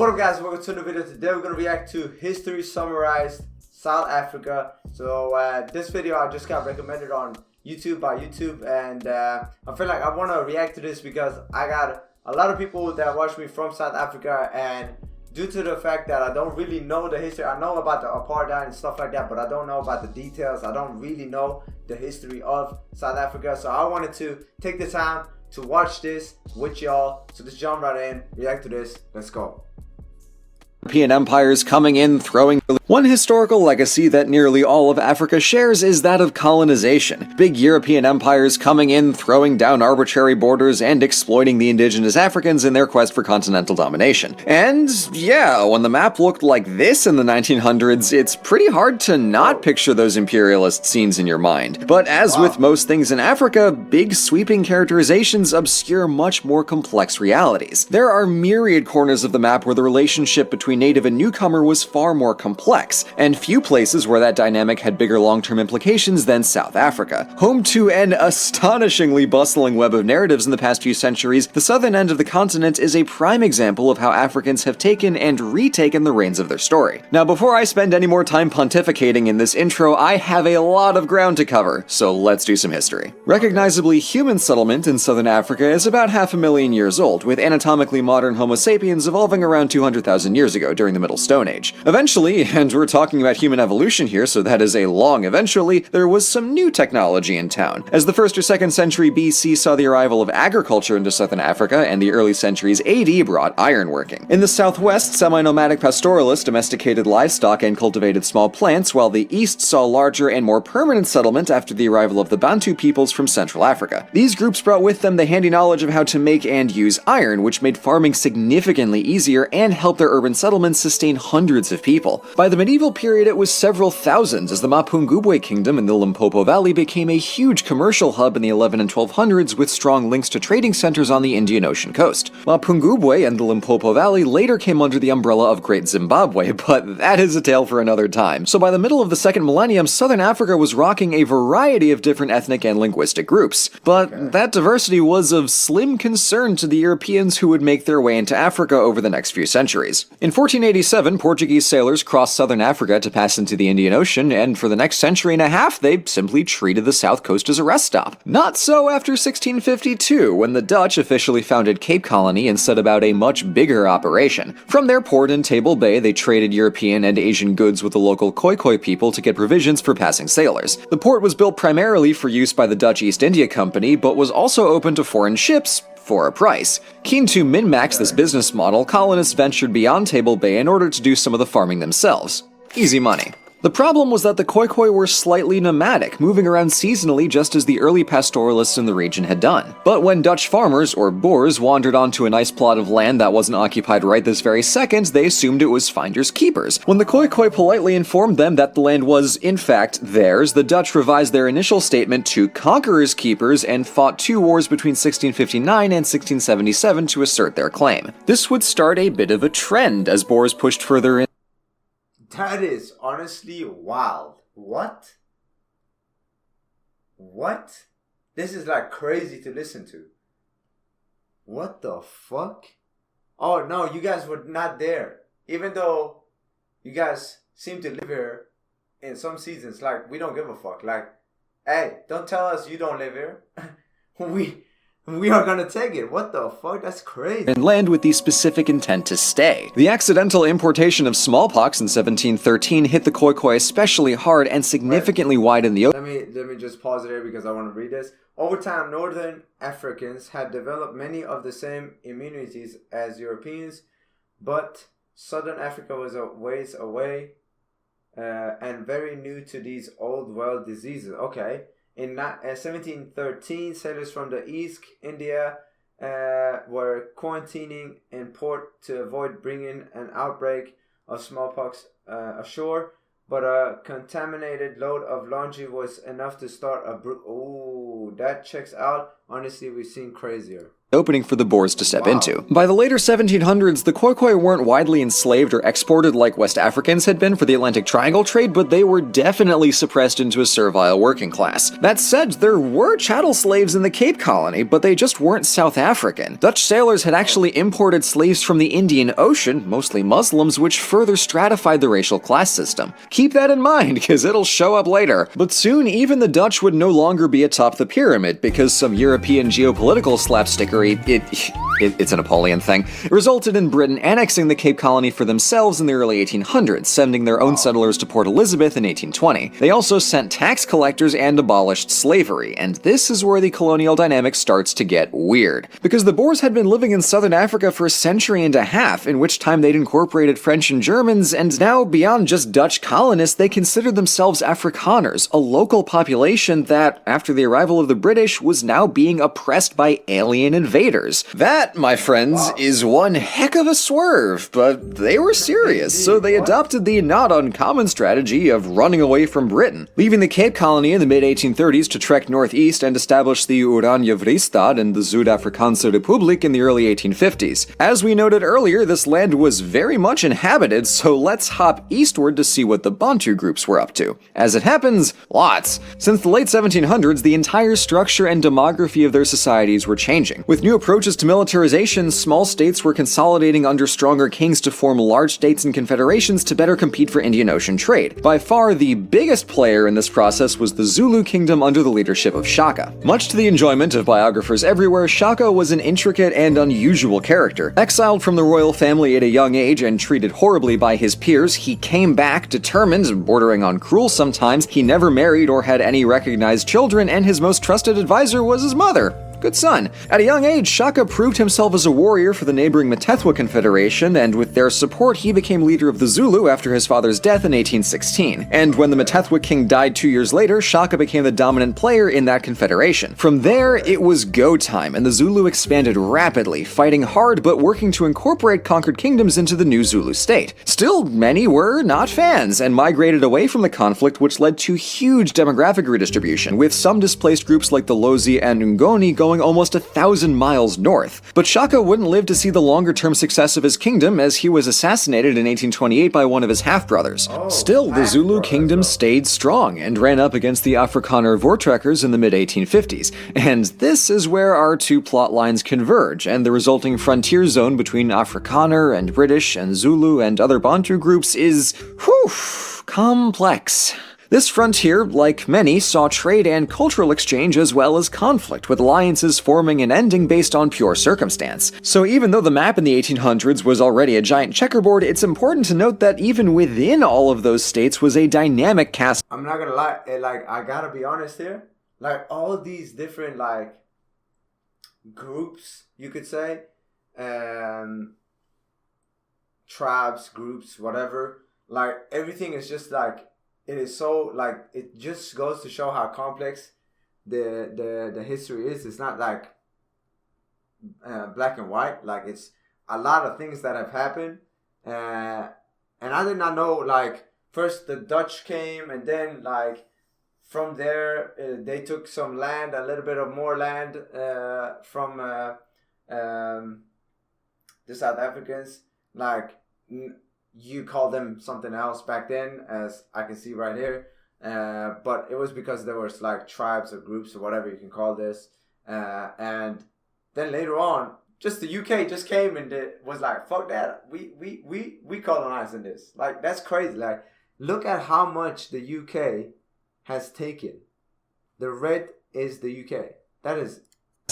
What up guys, welcome to the video. Today we're going to react to History Summarized South Africa. So this video I just got recommended on YouTube by YouTube, and I feel like I want to react to this because I got a lot of people that watch me from South Africa, and due to the fact that I don't really know the history, I know about the apartheid and stuff like that, but I don't know about the details. I don't really know the history of South Africa, so I wanted to take the time to watch this with y'all. So let's jump right in, react to this, let's go. European empires coming in, throwing... One historical legacy that nearly all of Africa shares is that of colonization. Big European empires coming in, throwing down arbitrary borders, and exploiting the indigenous Africans in their quest for continental domination. And yeah, when the map looked like this in the 1900s, it's pretty hard to not picture those imperialist scenes in your mind. But as with most things in Africa, big sweeping characterizations obscure much more complex realities. There are myriad corners of the map where the relationship between native and newcomer was far more complex, and few places where that dynamic had bigger long-term implications than South Africa. Home to an astonishingly bustling web of narratives in the past few centuries, the southern end of the continent is a prime example of how Africans have taken and retaken the reins of their story. Now, before I spend any more time pontificating in this intro, I have a lot of ground to cover, so let's do some history. Recognizably, human settlement in southern Africa is about 500,000 years old, with anatomically modern Homo sapiens evolving around 200,000 years ago during the Middle Stone Age. Eventually, and we're talking about human evolution here, so that is a long eventually, there was some new technology in town. As the 1st or 2nd century BC saw the arrival of agriculture into southern Africa, and the early centuries AD brought ironworking. In the southwest, semi-nomadic pastoralists domesticated livestock and cultivated small plants, while the east saw larger and more permanent settlement after the arrival of the Bantu peoples from Central Africa. These groups brought with them the handy knowledge of how to make and use iron, which made farming significantly easier and helped their urban settlements sustain hundreds of people. By the medieval period, it was several thousands, as the Zulu Kingdom in the Limpopo Valley became a huge commercial hub in the 11 and 1200s with strong links to trading centers on the Indian Ocean coast. Mapungubwe and the Limpopo Valley later came under the umbrella of Great Zimbabwe, but that is a tale for another time. So by the middle of the 2nd millennium, southern Africa was rocking a variety of different ethnic and linguistic groups. But that diversity was of slim concern to the Europeans who would make their way into Africa over the next few centuries. In 1487, Portuguese sailors crossed southern Africa to pass into the Indian Ocean, and for the next century and a half, they simply treated the south coast as a rest stop. Not so after 1652, when the Dutch officially founded Cape Colony and set about a much bigger operation. From their port in Table Bay, they traded European and Asian goods with the local Khoikhoi people to get provisions for passing sailors. The port was built primarily for use by the Dutch East India Company, but was also open to foreign ships, for a price. Keen to min-max this business model, colonists ventured beyond Table Bay in order to do some of the farming themselves. Easy money. The problem was that the Khoikhoi were slightly nomadic, moving around seasonally just as the early pastoralists in the region had done. But when Dutch farmers, or Boers, wandered onto a nice plot of land that wasn't occupied right this very second, they assumed it was finders keepers. When the Khoikhoi politely informed them that the land was, in fact, theirs, the Dutch revised their initial statement to conquerors' keepers and fought 2 wars between 1659 and 1677 to assert their claim. This would start a bit of a trend as Boers pushed further in. That is honestly wild. What? What? This is like crazy to listen to. What the fuck? Oh no, you guys were not there. Even though you guys seem to live here in some seasons, like, we don't give a fuck. Like, hey, don't tell us you don't live here. We are gonna take it. What the fuck? That's crazy. And land with the specific intent to stay. The accidental importation of smallpox in 1713 hit the Khoikhoi especially hard and significantly widened the... Let me just pause there because I want to read this. Over time, northern Africans had developed many of the same immunities as Europeans, but southern Africa was a ways away and very new to these old world diseases. Okay. In 1713, sailors from the East India were quarantining in port to avoid bringing an outbreak of smallpox ashore, but a contaminated load of laundry was enough to start a Ooh, that checks out. Honestly, we've seen crazier. opening for the Boers to step into. By the later 1700s, the Khoikhoi weren't widely enslaved or exported like West Africans had been for the Atlantic Triangle trade, but they were definitely suppressed into a servile working class. That said, there were chattel slaves in the Cape Colony, but they just weren't South African. Dutch sailors had actually imported slaves from the Indian Ocean, mostly Muslims, which further stratified the racial class system. Keep that in mind, because it'll show up later. But soon, even the Dutch would no longer be atop the pyramid, because some European geopolitical slapstickery, it's a Napoleon thing, resulted in Britain annexing the Cape Colony for themselves in the early 1800s, sending their own settlers to Port Elizabeth in 1820. They also sent tax collectors and abolished slavery, and this is where the colonial dynamic starts to get weird. Because the Boers had been living in southern Africa for a century and a half, in which time they'd incorporated French and Germans, and now, beyond just Dutch colonists, they considered themselves Afrikaners, a local population that, after the arrival of the British, was now being oppressed by alien invaders. That, my friends, is one heck of a swerve, but they were serious, so they adopted the not uncommon strategy of running away from Britain, leaving the Cape Colony in the mid-1830s to trek northeast and establish the Oranje Vrystaat and the Zuid-Afrikaanse Republiek in the early 1850s. As we noted earlier, this land was very much inhabited, so let's hop eastward to see what the Bantu groups were up to. As it happens, lots. Since the late 1700s, the entire structure and demography of their societies were changing. With new approaches to militarization, small states were consolidating under stronger kings to form large states and confederations to better compete for Indian Ocean trade. By far, the biggest player in this process was the Zulu Kingdom under the leadership of Shaka. Much to the enjoyment of biographers everywhere, Shaka was an intricate and unusual character. Exiled from the royal family at a young age and treated horribly by his peers, he came back determined, bordering on cruel sometimes. He never married or had any recognized children, and his most trusted advisor was his mother. Good son. At a young age, Shaka proved himself as a warrior for the neighboring Mthethwa Confederation, and with their support, he became leader of the Zulu after his father's death in 1816. And when the Mthethwa king died 2 years later, Shaka became the dominant player in that confederation. From there, it was go time, and the Zulu expanded rapidly, fighting hard but working to incorporate conquered kingdoms into the new Zulu state. Still, many were not fans, and migrated away from the conflict, which led to huge demographic redistribution, with some displaced groups like the Lozi and Ngoni going almost 1,000 miles north. But Shaka wouldn't live to see the longer-term success of his kingdom, as he was assassinated in 1828 by one of his half-brothers. Still, the Zulu Kingdom stayed strong and ran up against the Afrikaner Voortrekkers in the mid-1850s. And this is where our two plot lines converge, and the resulting frontier zone between Afrikaner and British and Zulu and other Bantu groups is, complex. This frontier, like many, saw trade and cultural exchange as well as conflict, with alliances forming and ending based on pure circumstance. So even though the map in the 1800s was already a giant checkerboard, it's important to note that even within all of those states was a dynamic cast. I'm not gonna lie, I gotta be honest here. All these different, groups, you could say, tribes, groups, whatever, everything is just it is so it just goes to show how complex the history is. It's not black and white. It's a lot of things that have happened, and I did not know. First the Dutch came, and then from there they took some land, a little bit of more land from the South Africans. You call them something else back then, as I can see right here. But it was because there was tribes or groups or whatever you can call this. And then later on, just the UK just came and was fuck that. We colonizing this. That's crazy. Look at how much the UK has taken. The red is the UK. That is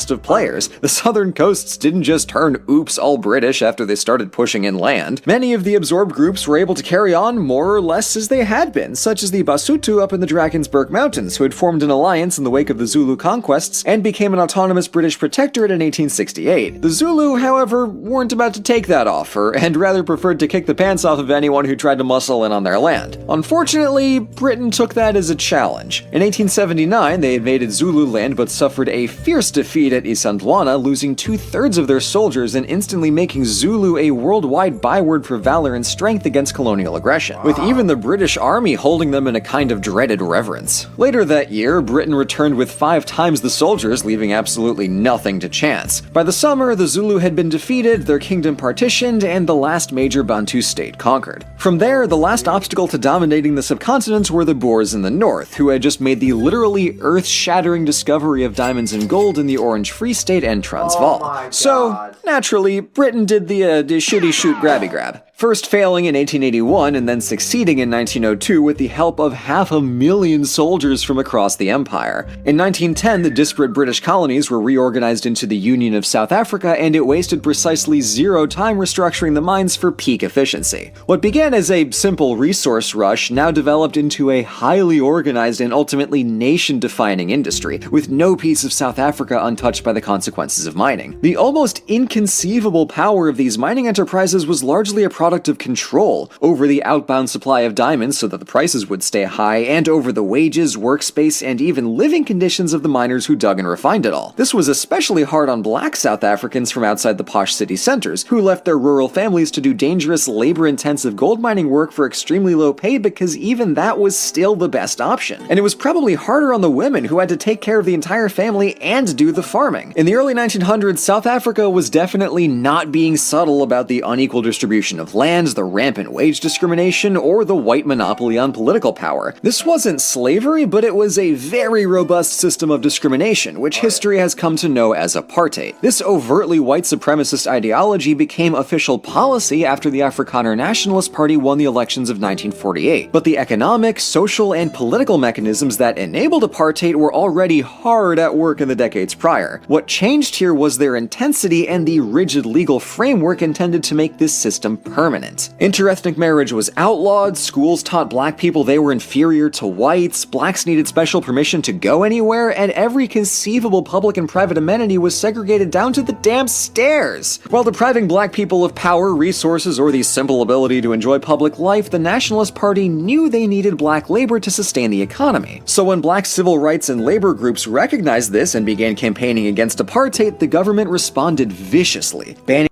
of players. The southern coasts didn't just turn oops all British after they started pushing inland. Many of the absorbed groups were able to carry on more or less as they had been, such as the Basutu up in the Drakensberg Mountains, who had formed an alliance in the wake of the Zulu conquests and became an autonomous British protectorate in 1868. The Zulu, however, weren't about to take that offer, and rather preferred to kick the pants off of anyone who tried to muscle in on their land. Unfortunately, Britain took that as a challenge. In 1879, they invaded Zulu land but suffered a fierce defeat defeat at Isandlwana, losing 2/3 of their soldiers and instantly making Zulu a worldwide byword for valor and strength against colonial aggression, with even the British Army holding them in a kind of dreaded reverence. Later that year, Britain returned with 5 times the soldiers, leaving absolutely nothing to chance. By the summer, the Zulu had been defeated, their kingdom partitioned, and the last major Bantu state conquered. From there, the last obstacle to dominating the subcontinent were the Boers in the north, who had just made the literally earth-shattering discovery of diamonds and gold in the Orange Free State and Transvaal. So, naturally, Britain did the shitty shoot grabby grab. First failing in 1881 and then succeeding in 1902 with the help of 500,000 soldiers from across the empire. In 1910, the disparate British colonies were reorganized into the Union of South Africa, and it wasted precisely 0 time restructuring the mines for peak efficiency. What began as a simple resource rush now developed into a highly organized and ultimately nation-defining industry, with no piece of South Africa untouched by the consequences of mining. The almost inconceivable power of these mining enterprises was largely a product of control over the outbound supply of diamonds so that the prices would stay high, and over the wages, workspace, and even living conditions of the miners who dug and refined it all. This was especially hard on black South Africans from outside the posh city centers, who left their rural families to do dangerous, labor-intensive gold mining work for extremely low pay because even that was still the best option. And it was probably harder on the women, who had to take care of the entire family and do the farming. In the early 1900s, South Africa was definitely not being subtle about the unequal distribution of lands, the rampant wage discrimination, or the white monopoly on political power. This wasn't slavery, but it was a very robust system of discrimination, which history has come to know as apartheid. This overtly white supremacist ideology became official policy after the Afrikaner Nationalist Party won the elections of 1948. But the economic, social, and political mechanisms that enabled apartheid were already hard at work in the decades prior. What changed here was their intensity and the rigid legal framework intended to make this system permanent. Interethnic marriage was outlawed, schools taught black people they were inferior to whites, blacks needed special permission to go anywhere, and every conceivable public and private amenity was segregated down to the damn stairs. While depriving black people of power, resources, or the simple ability to enjoy public life, the Nationalist Party knew they needed black labor to sustain the economy. So when black civil rights and labor groups recognized this and began campaigning against apartheid, the government responded viciously, banning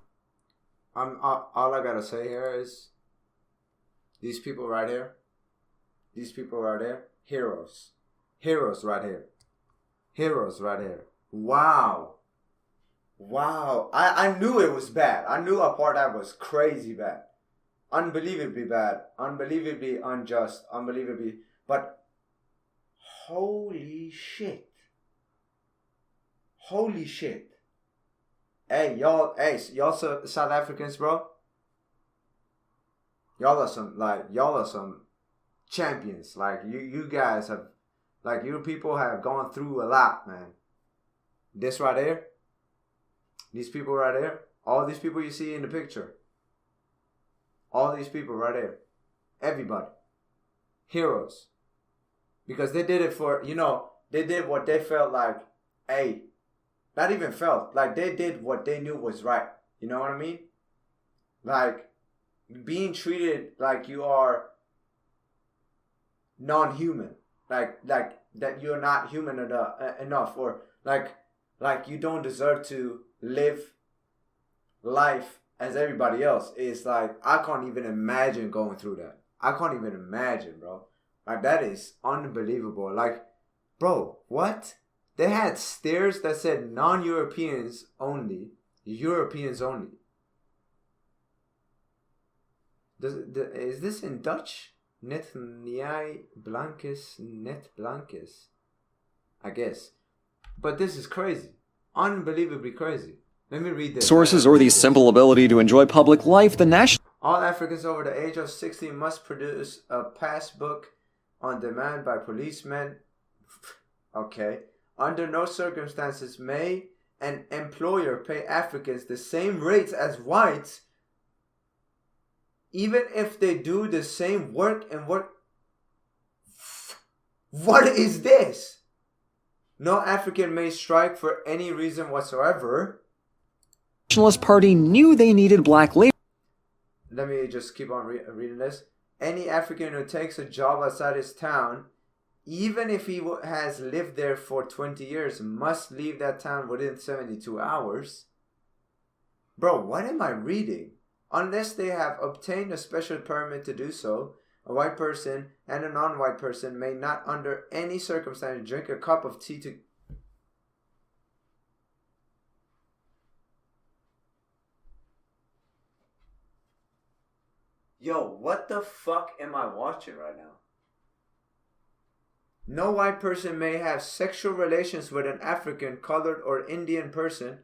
all I gotta say here is, these people right here, heroes. Heroes right here. Heroes right here. Wow. I knew it was bad. I knew apartheid was crazy bad. Unbelievably bad. Unbelievably unjust. Unbelievably. But holy shit. Holy shit. Hey, y'all South Africans, bro. Y'all are some champions. Like, you guys have, like, you people have gone through a lot, man. This right here, these people right here, all these people you see in the picture, all these people right here, everybody, heroes. Because they did it for, they did what they felt like, hey, not even felt, like they did what they knew was right. You know what I mean? Like, being treated like you are non-human, like that you're not human enough, or like you don't deserve to live life as everybody else. It's like, I can't even imagine going through that. I can't even imagine, bro. Like, that is unbelievable. Like, bro, what? They had stairs that said non-Europeans only, Europeans only. Is this in Dutch? Net jij blankes, net blankes. I guess. But this is crazy. Unbelievably crazy. Let me read this. Sources or the simple ability to enjoy public life, the national... All Africans over the age of 16 must produce a passbook on demand by policemen. Okay. Under no circumstances may an employer pay Africans the same rates as whites, even if they do the same work and work. What is this? No African may strike for any reason whatsoever. The Nationalist Party knew they needed black labor. Let me just keep on reading this. Any African who takes a job outside his town even if he has lived there for 20 years, must leave that town within 72 hours. Bro, what am I reading? Unless they have obtained a special permit to do so, a white person and a non-white person may not under any circumstance drink a cup of tea to... Yo, what the fuck am I watching right now? No white person may have sexual relations with an African, colored, or Indian person.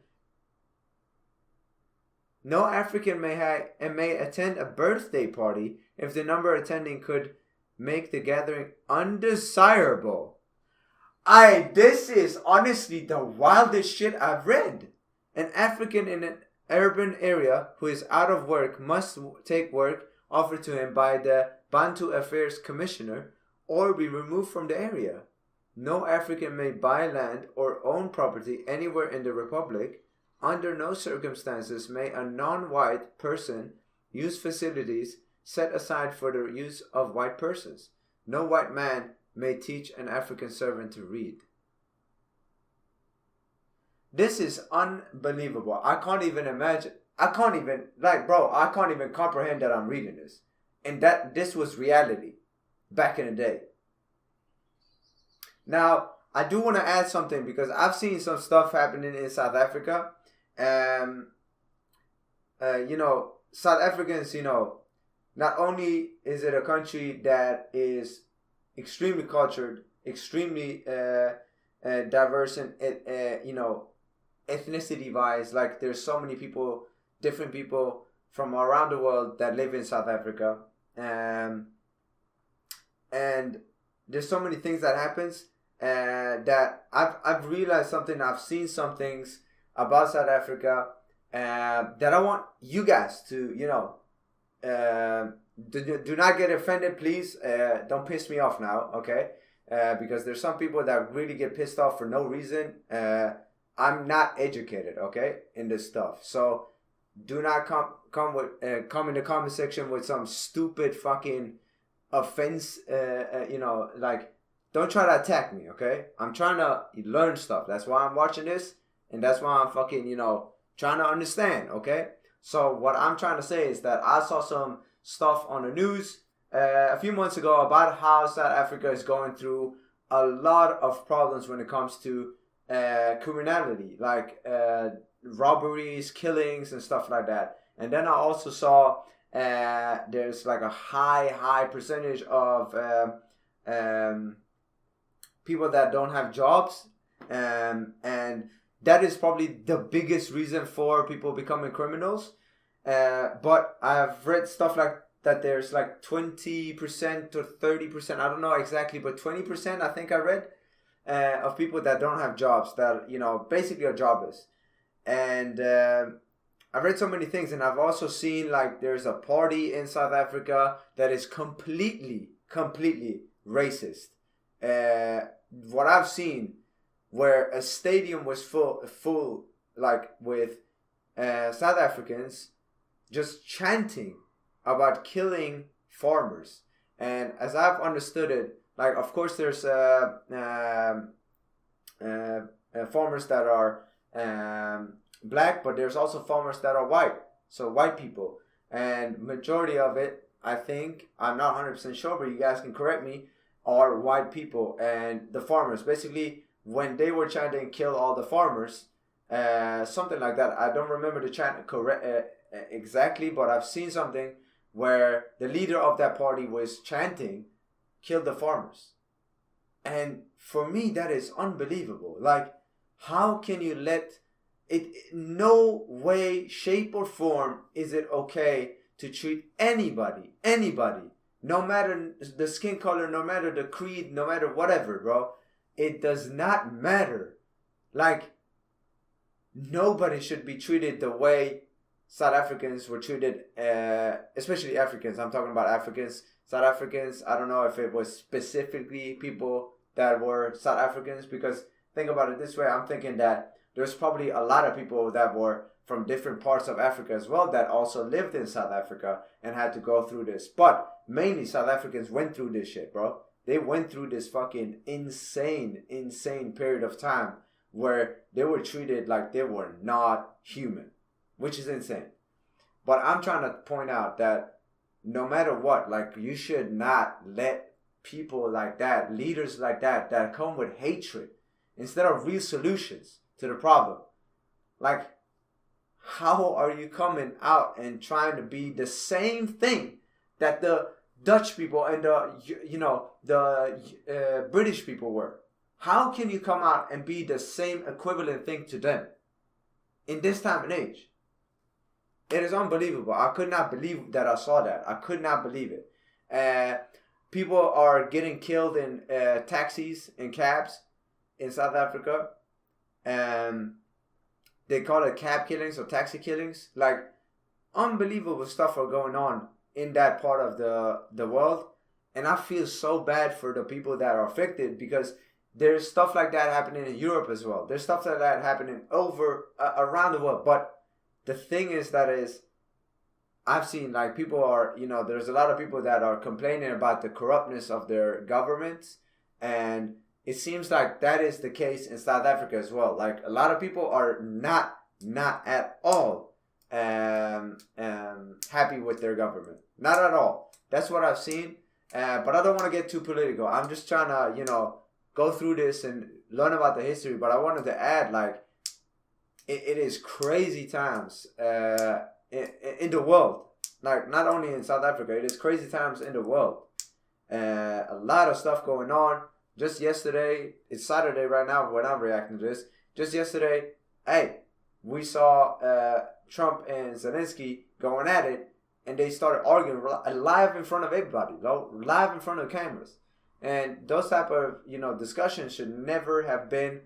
No African may attend a birthday party if the number attending could make the gathering undesirable. This is honestly the wildest shit I've read. An African in an urban area who is out of work must take work offered to him by the Bantu Affairs Commissioner or be removed from the area. No African may buy land or own property anywhere in the Republic. Under no circumstances may a non-white person use facilities set aside for the use of white persons. No white man may teach an African servant to read. This is unbelievable. I can't even imagine. I can't even comprehend that I'm reading this. And that this was reality back in the day. Now, I do want to add something because I've seen some stuff happening in South Africa. South Africans, not only is it a country that is extremely cultured, extremely diverse, and ethnicity-wise, like there's so many people, different people from around the world that live in South Africa, and there's so many things that happens that I've realized something. I've seen some things about South Africa that I want you guys to, do not get offended, please. Don't piss me off now, okay? Because there's some people that really get pissed off for no reason. I'm not educated, okay, in this stuff. So do not come in the comment section with some stupid fucking offense. Don't try to attack me, okay? I'm trying to learn stuff. That's why I'm watching this. And that's why I'm fucking, trying to understand, okay? So what I'm trying to say is that I saw some stuff on the news a few months ago about how South Africa is going through a lot of problems when it comes to criminality, like robberies, killings, and stuff like that. And then I also saw there's like a high percentage of people that don't have jobs, and that is probably the biggest reason for people becoming criminals. But I've read stuff like that there's like 20% or 30%, I don't know exactly, but 20% I think I read of people that don't have jobs, that, basically are jobless. And I've read so many things, and I've also seen like there's a party in South Africa that is completely racist. What I've seen, where a stadium was full like with South Africans just chanting about killing farmers. And as I've understood it, like, of course there's farmers that are black, but there's also farmers that are white, so white people. And majority of it, I think, I'm not 100% sure, but you guys can correct me, are white people. And the farmers, basically, when they were chanting "kill all the farmers," something like that. I don't remember the chant exactly, but I've seen something where the leader of that party was chanting "kill the farmers." And for me, that is unbelievable. Like, how can you let it? No way, shape, or form is it okay to treat anybody, no matter the skin color, no matter the creed, no matter whatever, bro. It does not matter. Like, nobody should be treated the way South Africans were treated, especially Africans. I'm talking about Africans. South Africans, I don't know if it was specifically people that were South Africans, because think about it this way. I'm thinking that there's probably a lot of people that were from different parts of Africa as well that also lived in South Africa and had to go through this. But mainly South Africans went through this shit, bro. they went through this fucking insane period of time where they were treated like they were not human, which is insane. But I'm trying to point out that no matter what, like, you should not let people like that, leaders like that come with hatred instead of real solutions to the problem. Like, how are you coming out and trying to be the same thing that the Dutch people and the British people were? How can you come out and be the same equivalent thing to them in this time and age? It is unbelievable. I could not believe that I saw that. I could not believe it. People are getting killed in taxis and cabs in South Africa. They call it cab killings or taxi killings. Like, unbelievable stuff are going on in that part of the world. And I feel so bad for the people that are affected, because there's stuff like that happening in Europe as well. There's stuff like that happening around the world. But the thing is I've seen, like, people are, there's a lot of people that are complaining about the corruptness of their governments. And it seems like that is the case in South Africa as well. Like, a lot of people are not at all happy with their government. Not at all. That's what I've seen. But I don't want to get too political. I'm just trying to, go through this and learn about the history. But I wanted to add, like, it is crazy times in the world. Like, not only in South Africa, it is crazy times in the world. A lot of stuff going on. Just yesterday, it's Saturday right now when I'm reacting to this. Just yesterday, we saw Trump and Zelensky going at it, and they started arguing live in front of everybody, live in front of cameras. And those type of, discussions should never have been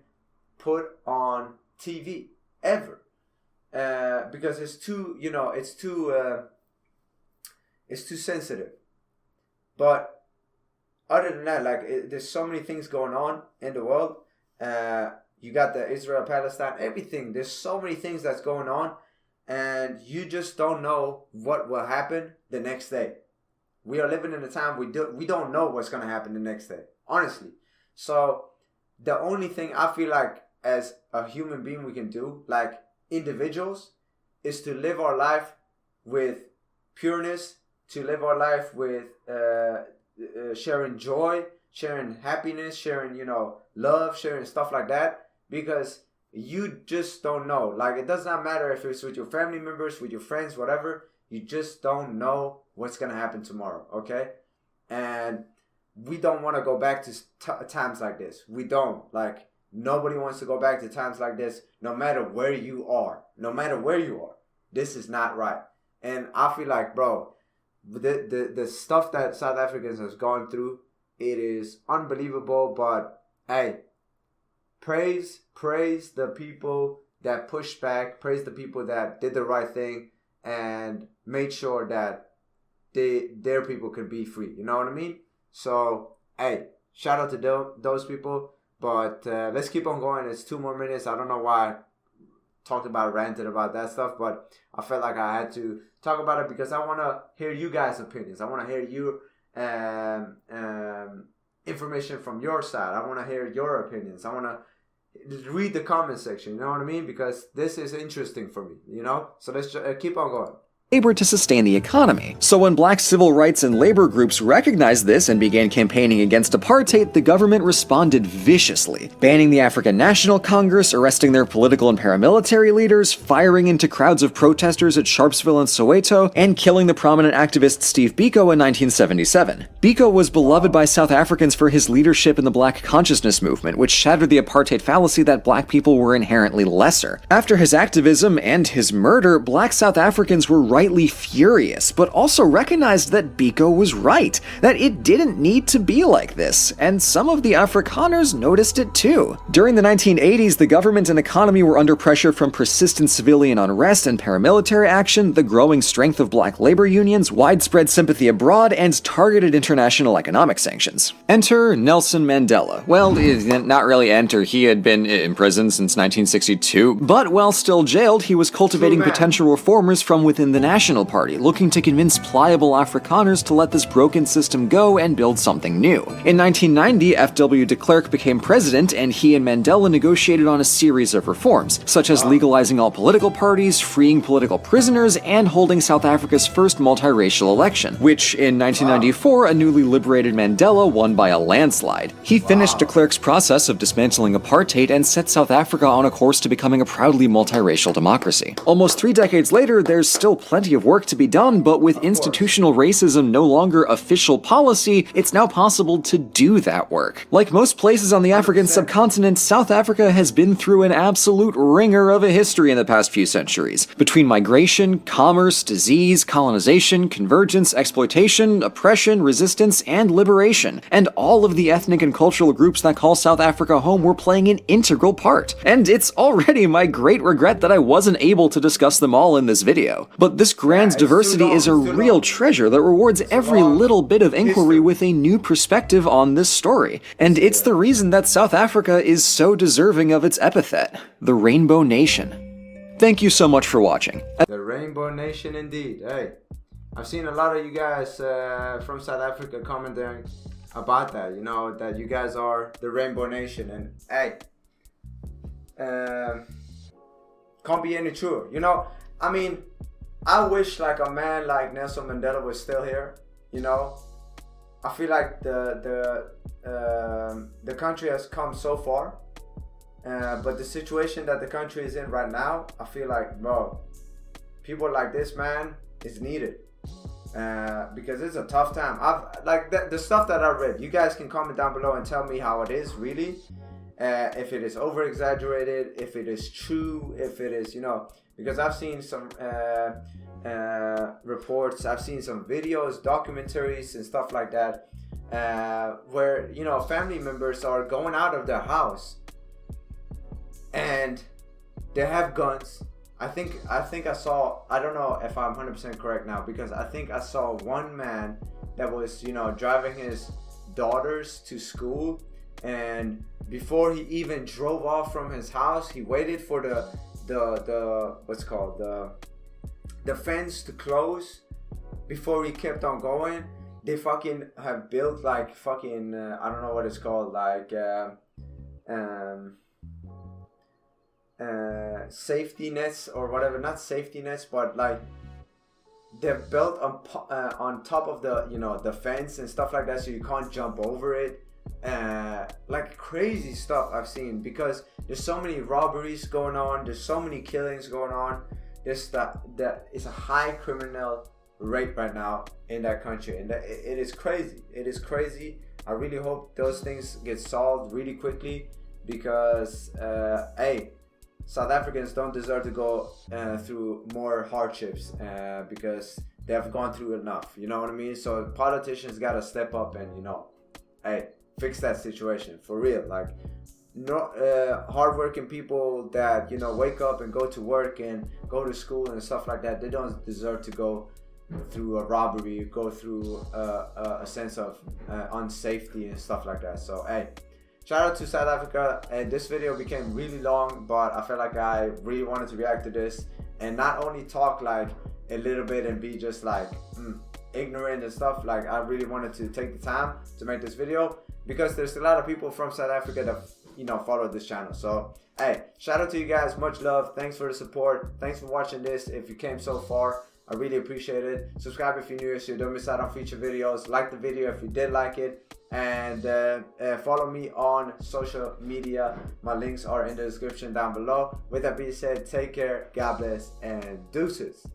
put on TV ever, because it's too, it's too sensitive. But other than that, like, there's so many things going on in the world. You got the Israel, Palestine, everything. There's so many things that's going on, and you just don't know what will happen the next day. We are living in a time we don't know what's going to happen the next day, honestly. So the only thing I feel like as a human being we can do, like individuals, is to live our life with pureness, to live our life with sharing joy, sharing happiness, sharing, love, sharing stuff like that, because you just don't know. Like, it does not matter if it's with your family members, with your friends, whatever. You just don't know what's going to happen tomorrow, okay? And we don't want to go back to times like this. We don't. Like, nobody wants to go back to times like this, no matter where you are. No matter where you are. This is not right. And I feel like, bro, the stuff that South Africans has gone through, it is unbelievable. But, hey, praise the people that pushed back. Praise the people that did the right thing and made sure that their people could be free. You know what I mean? So, hey, shout out to those people. But let's keep on going. It's 2 more minutes. I don't know why I ranted about that stuff, but I felt like I had to talk about it because I want to hear you guys' opinions. I want to hear your information from your side. I want to hear your opinions. I want to read the comment section. You know what I mean? Because this is interesting for me, So let's keep on going. Labor to sustain the economy. So when black civil rights and labor groups recognized this and began campaigning against apartheid, the government responded viciously, banning the African National Congress, arresting their political and paramilitary leaders, firing into crowds of protesters at Sharpeville and Soweto, and killing the prominent activist Steve Biko in 1977. Biko was beloved by South Africans for his leadership in the black consciousness movement, which shattered the apartheid fallacy that black people were inherently lesser. After his activism and his murder, black South Africans were rightly furious, but also recognized that Biko was right, that it didn't need to be like this, and some of the Afrikaners noticed it too. During the 1980s, the government and economy were under pressure from persistent civilian unrest and paramilitary action, the growing strength of black labor unions, widespread sympathy abroad, and targeted international economic sanctions. Enter Nelson Mandela. Well, not really enter, he had been in prison since 1962, but while still jailed, he was cultivating potential reformers from within the National Party, looking to convince pliable Afrikaners to let this broken system go and build something new. In 1990, F.W. de Klerk became president, and he and Mandela negotiated on a series of reforms, such as legalizing all political parties, freeing political prisoners, and holding South Africa's first multiracial election, which in 1994, a newly liberated Mandela won by a landslide. He finished de Klerk's process of dismantling apartheid and set South Africa on a course to becoming a proudly multiracial democracy. Almost 3 decades later, there's still plenty of work to be done, but with institutional racism no longer official policy, it's now possible to do that work. Like most places on the African subcontinent, South Africa has been through an absolute ringer of a history in the past few centuries. Between migration, commerce, disease, colonization, convergence, exploitation, oppression, resistance, and liberation. And all of the ethnic and cultural groups that call South Africa home were playing an integral part. And it's already my great regret that I wasn't able to discuss them all in this video. But this grand diversity is a real treasure that rewards every little bit of inquiry with a new perspective on this story. And it's the reason that South Africa is so deserving of its epithet, the Rainbow Nation. Thank you so much for watching. The Rainbow Nation indeed. Hey, I've seen a lot of you guys from South Africa commenting about that, you know, that you guys are the Rainbow Nation, and hey, can't be any truer, you know. I mean, I wish like a man like Nelson Mandela was still here, you know. I feel like the country has come so far, but the situation that the country is in right now, I feel like, bro, people like this man is needed. Because it's a tough time. I've like the stuff that I read. You guys can comment down below and tell me how it is really. If it is over exaggerated, if it is true, if it is, you know, because I've seen some reports, I've seen some videos, documentaries and stuff like that, where, you know, family members are going out of their house and they have guns. I think I saw, I don't know if I'm 100% correct now, because I think I saw one man that was, you know, driving his daughters to school, and before he even drove off from his house, he waited for the what's called the fence to close before he kept on going. They fucking have built like fucking I don't know what it's called, like safety nets or whatever, not safety nets, but like they're built on top of the, you know, the fence and stuff like that, so you can't jump over it. Like crazy stuff I've seen, because there's so many robberies going on, there's so many killings going on. There's that it's a high criminal rate right now in that country, and it is crazy. It is crazy. I really hope those things get solved really quickly, because hey, South Africans don't deserve to go through more hardships, because they have gone through enough, you know what I mean? So politicians gotta step up and, you know, hey, fix that situation for real. Like, no, hardworking people that, you know, wake up and go to work and go to school and stuff like that, they don't deserve to go through a robbery, go through a sense of unsafety and stuff like that. So hey, shout out to South Africa. And this video became really long, but I felt like I really wanted to react to this and not only talk like a little bit and be just like ignorant and stuff. Like, I really wanted to take the time to make this video, because there's a lot of people from South Africa that, you know, follow this channel. So hey, shout out to you guys, much love, thanks for the support, thanks for watching this. If you came so far, I really appreciate it. Subscribe if you're new so you don't miss out on future videos. Like the video if you did like it, and follow me on social media. My links are in the description down below. With that being said, take care, God bless, and deuces.